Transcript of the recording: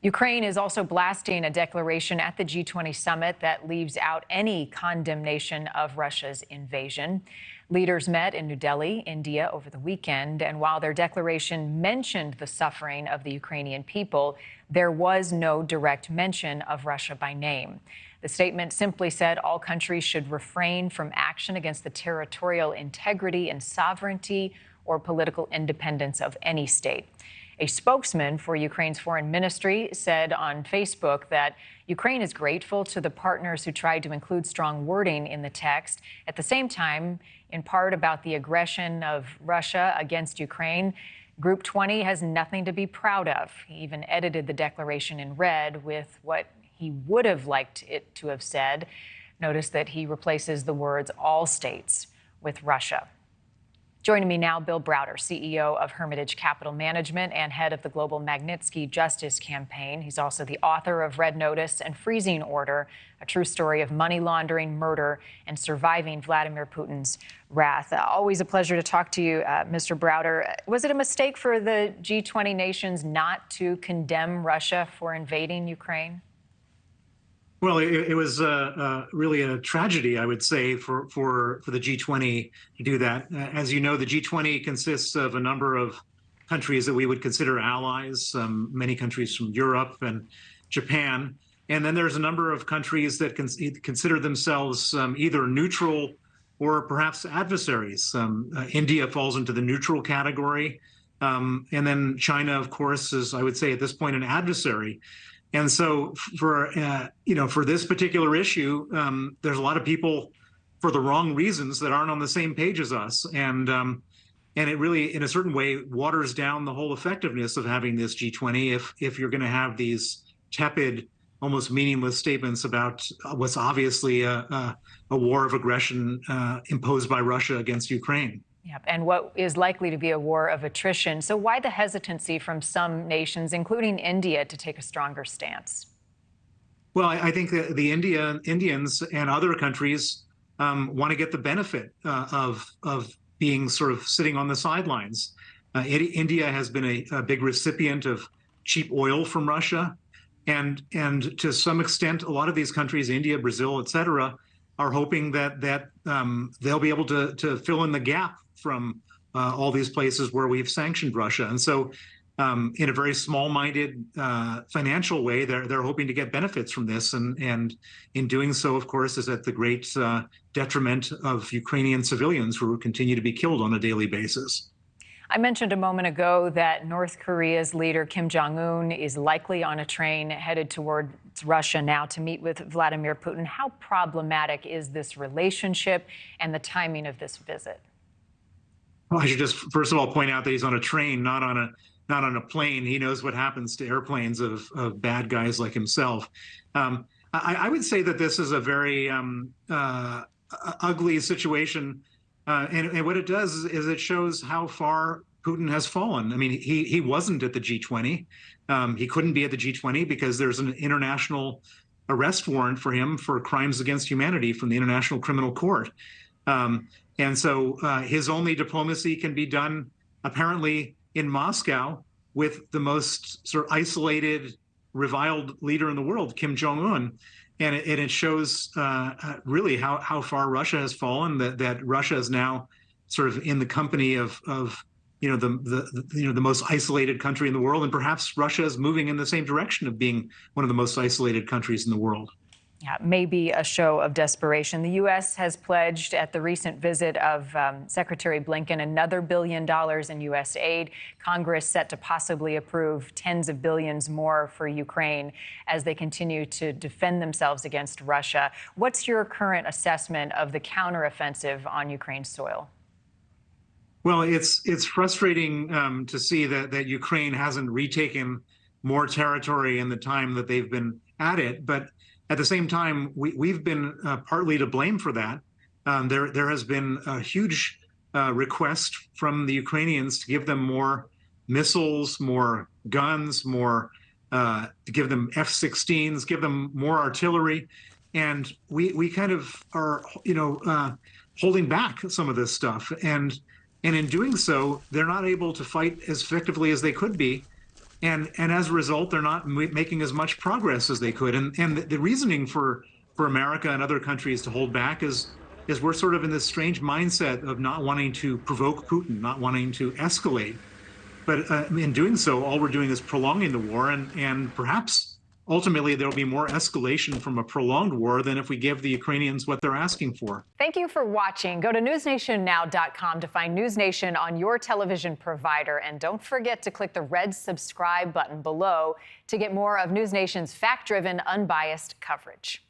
Ukraine is also blasting a declaration at the G20 summit that leaves out any condemnation of Russia's invasion. Leaders met in New Delhi, India, over the weekend, and while their declaration mentioned the suffering of the Ukrainian people, there was no direct mention of Russia by name. The statement simply said all countries should refrain from action against the territorial integrity and sovereignty or political independence of any state. A spokesman for Ukraine's foreign ministry said on Facebook that Ukraine is grateful to the partners who tried to include strong wording in the text. At the same time, in part about the aggression of Russia against Ukraine, Group 20 has nothing to be proud of. He even edited the declaration in red with what he would have liked it to have said. Notice that he replaces the words all states with Russia. Joining me now, Bill Browder, CEO of Hermitage Capital Management and head of the Global Magnitsky Justice Campaign. He's also the author of Red Notice and Freezing Order, a true story of money laundering, murder, and surviving Vladimir Putin's wrath. Always a pleasure to talk to you, Mr. Browder. Was it a mistake for the G20 nations not to condemn Russia for invading Ukraine? Well, it was really a tragedy, I would say, for the G20 to do that. As you know, the G20 consists of a number of countries that we would consider allies, many countries from Europe and Japan. And then there's a number of countries that consider themselves either neutral or perhaps adversaries. India falls into the neutral category. And then China, of course, is, I would say at this point, an adversary. And so for this particular issue, there's a lot of people for the wrong reasons that aren't on the same page as us. And it really, in a certain way, waters down the whole effectiveness of having this G20 if you're going to have these tepid, almost meaningless statements about what's obviously a war of aggression imposed by Russia against Ukraine. Yep, and what is likely to be a war of attrition. So why the hesitancy from some nations, including India, to take a stronger stance? Well, I think that the Indians and other countries want to get the benefit of being sort of sitting on the sidelines. India has been a big recipient of cheap oil from Russia. And to some extent, a lot of these countries, India, Brazil, et cetera, are hoping that they'll be able to fill in the gap from all these places where we've sanctioned Russia. And so in a very small-minded financial way, they're hoping to get benefits from this. And in doing so, of course, is at the great detriment of Ukrainian civilians who continue to be killed on a daily basis. I mentioned a moment ago that North Korea's leader, Kim Jong-un, is likely on a train headed towards Russia now to meet with Vladimir Putin. How problematic is this relationship and the timing of this visit? Well, I should just first of all point out that he's on a train, not on a plane. He knows what happens to airplanes of bad guys like himself. I would say that this is a very ugly situation. And what it does is it shows how far Putin has fallen. I mean, he wasn't at the G20. He couldn't be at the G20 because there's an international arrest warrant for him for crimes against humanity from the International Criminal Court. And so his only diplomacy can be done, apparently, in Moscow with the most sort of isolated, reviled leader in the world, Kim Jong-un. And it shows really how far Russia has fallen. That Russia is now sort of in the company of the most isolated country in the world, and perhaps Russia is moving in the same direction of being one of the most isolated countries in the world. Yeah, maybe a show of desperation. The U.S. has pledged at the recent visit of Secretary Blinken another $1 billion in U.S. aid. Congress set to possibly approve tens of billions more for Ukraine as they continue to defend themselves against Russia. What's your current assessment of the counteroffensive on Ukraine's soil? Well, it's frustrating to see that Ukraine hasn't retaken more territory in the time that they've been at it, but at the same time, we've been partly to blame for that. There has been a huge request from the Ukrainians to give them more missiles, more guns, more to give them F-16s, give them more artillery, and we kind of are holding back some of this stuff. And in doing so, they're not able to fight as effectively as they could be and as a result, they're not making as much progress as they could. And the reasoning for America and other countries to hold back is we're sort of in this strange mindset of not wanting to provoke Putin, not wanting to escalate. But in doing so, all we're doing is prolonging the war, and perhaps ultimately there'll be more escalation from a prolonged war than if we give the Ukrainians what they're asking for. Thank you for watching. Go to newsnationnow.com to find NewsNation on your television provider. And don't forget to click the red subscribe button below to get more of NewsNation's fact-driven, unbiased coverage.